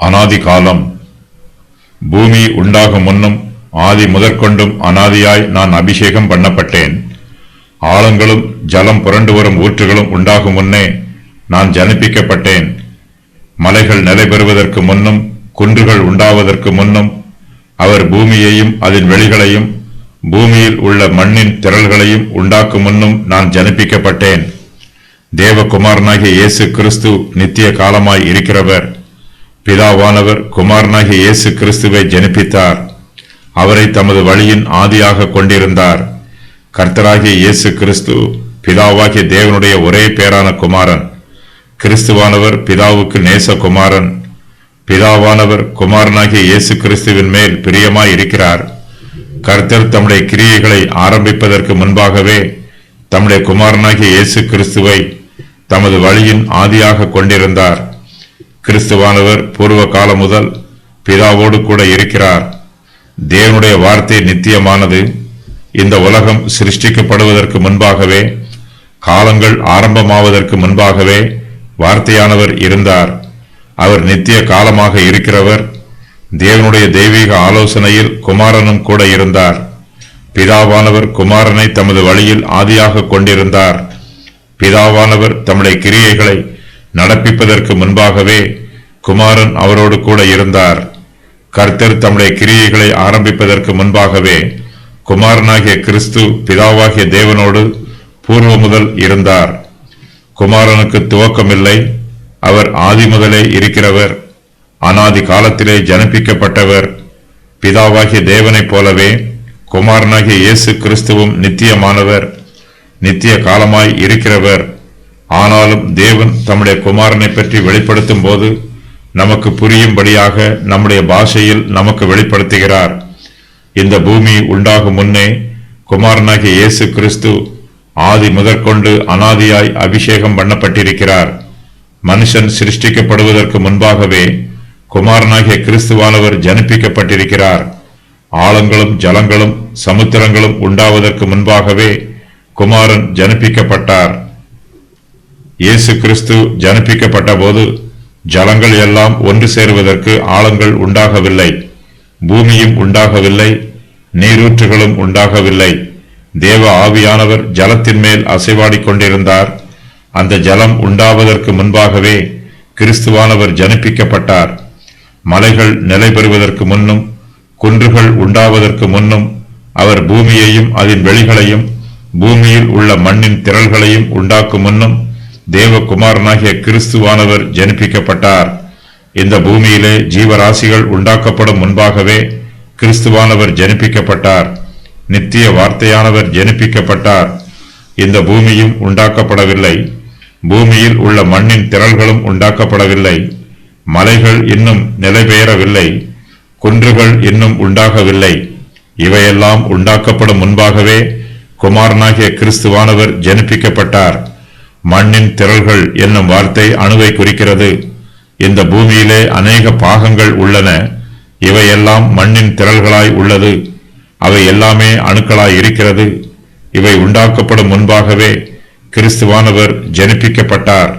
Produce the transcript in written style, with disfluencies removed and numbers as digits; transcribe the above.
அனாதி காலம். பூமி உண்டாகும் முன்னும் ஆதி முதற்கொண்டும் அனாதியாய் நான் அபிஷேகம் பண்ணப்பட்டேன். ஆழங்களும் ஜலம் புரண்டு வரும் ஊற்றுகளும் உண்டாகும் முன்னே நான் ஜனிப்பிக்கப்பட்டேன். மலைகள் நிலை பெறுவதற்கு முன்னும் குன்றுகள் உண்டாவதற்கு முன்னும் அவர் பூமியையும் அதன் வெளிகளையும் பூமியில் உள்ள மண்ணின் திரள்களையும் உண்டாக்கும் முன்னும் நான் ஜனிப்பிக்கப்பட்டேன். தேவகுமாரனாகிய இயேசு கிறிஸ்து நித்திய காலமாய் இருக்கிறவர். பிதாவானவர் குமாரனாகிய இயேசு கிறிஸ்துவை ஜனிப்பித்தார். அவரை தமது வழியின் ஆதியாக கொண்டிருந்தார். கர்த்தராகிய இயேசு கிறிஸ்து பிதாவாகிய தேவனுடைய ஒரே பேரான குமாரன். கிறிஸ்துவானவர் பிதாவுக்கு நேச குமாரன். பிதாவானவர் குமாரனாகிய இயேசு கிறிஸ்துவின் மேல் பிரியமாய் இருக்கிறார். கர்த்தர் தம்முடைய கிரியைகளை ஆரம்பிப்பதற்கு முன்பாகவே தம்முடைய குமாரனாகிய இயேசு கிறிஸ்துவை தமது வழியின் ஆதியாக கொண்டிருந்தார். கிறிஸ்துவானவர் பூர்வ காலம் முதல் பிதாவோடு கூட இருக்கிறார். தேவனுடைய வார்த்தை நித்தியமானது. இந்த உலகம் சிருஷ்டிக்கப்படுவதற்கு முன்பாகவே, காலங்கள் ஆரம்பமாவதற்கு முன்பாகவே வார்த்தையானவர் இருந்தார். அவர் நித்திய காலமாக இருக்கிறவர். தேவனுடைய தெய்வீக ஆலோசனையில் குமாரனும் கூட இருந்தார். பிதாவானவர் குமாரனை தமது வழியில் ஆதியாக கொண்டிருந்தார். பிதாவானவர் தம்முடைய கிரியைகளை நடப்பிப்பதற்கு முன்பாகவே குமாரன் அவரோடு கூட இருந்தார். கர்த்தர் தம்முடைய கிரியைகளை ஆரம்பிப்பதற்கு முன்பாகவே குமாரனாகிய கிறிஸ்து பிதாவாகிய தேவனோடு பூர்வ முதல் இருந்தார். குமாரனுக்கு துவக்கமில்லை. அவர் ஆதி முதலே இருக்கிறவர். அனாதி காலத்திலே ஜனிப்பிக்கப்பட்டவர். பிதாவாகிய தேவனைப் போலவே குமாரனாகிய இயேசு கிறிஸ்துவும் நித்தியமானவர், நித்திய காலமாய் இருக்கிறவர். ஆனாலும் தேவன் தம்முடைய குமாரனை பற்றி வெளிப்படுத்தும் போது நமக்கு புரியும்படியாக நம்முடைய பாஷையில் நமக்கு வெளிப்படுத்துகிறார். இந்த பூமி உண்டாகும் முன்னே குமாரனாகிய இயேசு கிறிஸ்து ஆதி முதற்கொண்டு அனாதியாய் அபிஷேகம் பண்ணப்பட்டிருக்கிறார். மனுஷன் சிருஷ்டிக்கப்படுவதற்கு முன்பாகவே குமாரனாகிய கிறிஸ்துவானவர் ஜனிப்பிக்கப்பட்டிருக்கிறார். ஆழங்களும் ஜலங்களும் சமுத்திரங்களும் உண்டாவதற்கு முன்பாகவே குமாரன் ஜனிப்பிக்கப்பட்டார். இயேசு கிறிஸ்து ஜனிப்பிக்கப்பட்ட போது ஜலங்கள் எல்லாம் ஒன்று சேருவதற்கு ஆழங்கள் உண்டாகவில்லை, பூமியும் உண்டாகவில்லை, நீரூற்றுகளும் உண்டாகவில்லை. தேவ ஆவியானவர் ஜலத்தின் மேல் அசைவாடி கொண்டிருந்தார். அந்த ஜலம் உண்டாவதற்கு முன்பாகவே கிறிஸ்துவானவர் ஜனிப்பிக்கப்பட்டார். மலைகள் நிலை பெறுவதற்கு முன்னும் குன்றுகள் உண்டாவதற்கு முன்னும் அவர் பூமியையும் அதன் வெளிகளையும் பூமியில் உள்ள மண்ணின் திரள்களையும் உண்டாக்கும் முன்னும் தேவகுமாரனாகிய கிறிஸ்துவானவர் ஜனிப்பிக்கப்பட்டார். இந்த பூமியிலே ஜீவராசிகள் உண்டாக்கப்படும் முன்பாகவே கிறிஸ்துவானவர் ஜனிப்பிக்கப்பட்டார். நித்திய வார்த்தையானவர் ஜனிப்பிக்கப்பட்டார். இந்த பூமியும் உண்டாக்கப்படவில்லை, பூமியில் உள்ள மண்ணின் திரள்களும் உண்டாக்கப்படவில்லை. மலைகள் இன்னும் நிலை பெயரவில்லை, குன்றுகள் இன்னும் உண்டாகவில்லை. இவையெல்லாம் உண்டாக்கப்படும் முன்பாகவே குமாரனாகிய கிறிஸ்துவானவர் ஜனிப்பிக்கப்பட்டார். மண்ணின் திரள்கள் என்னும் வார்த்தை அணுவை குறிக்கிறது. இந்த பூமியிலே அநேக பாகங்கள் உள்ளன. இவையெல்லாம் மண்ணின் திரள்களாய் உள்ளது. அவை எல்லாமே அணுக்களாய் இருக்கிறது. இவை உண்டாக்கப்படும் முன்பாகவே கிறிஸ்துவானவர் ஜனிப்பிக்கப்பட்டார்.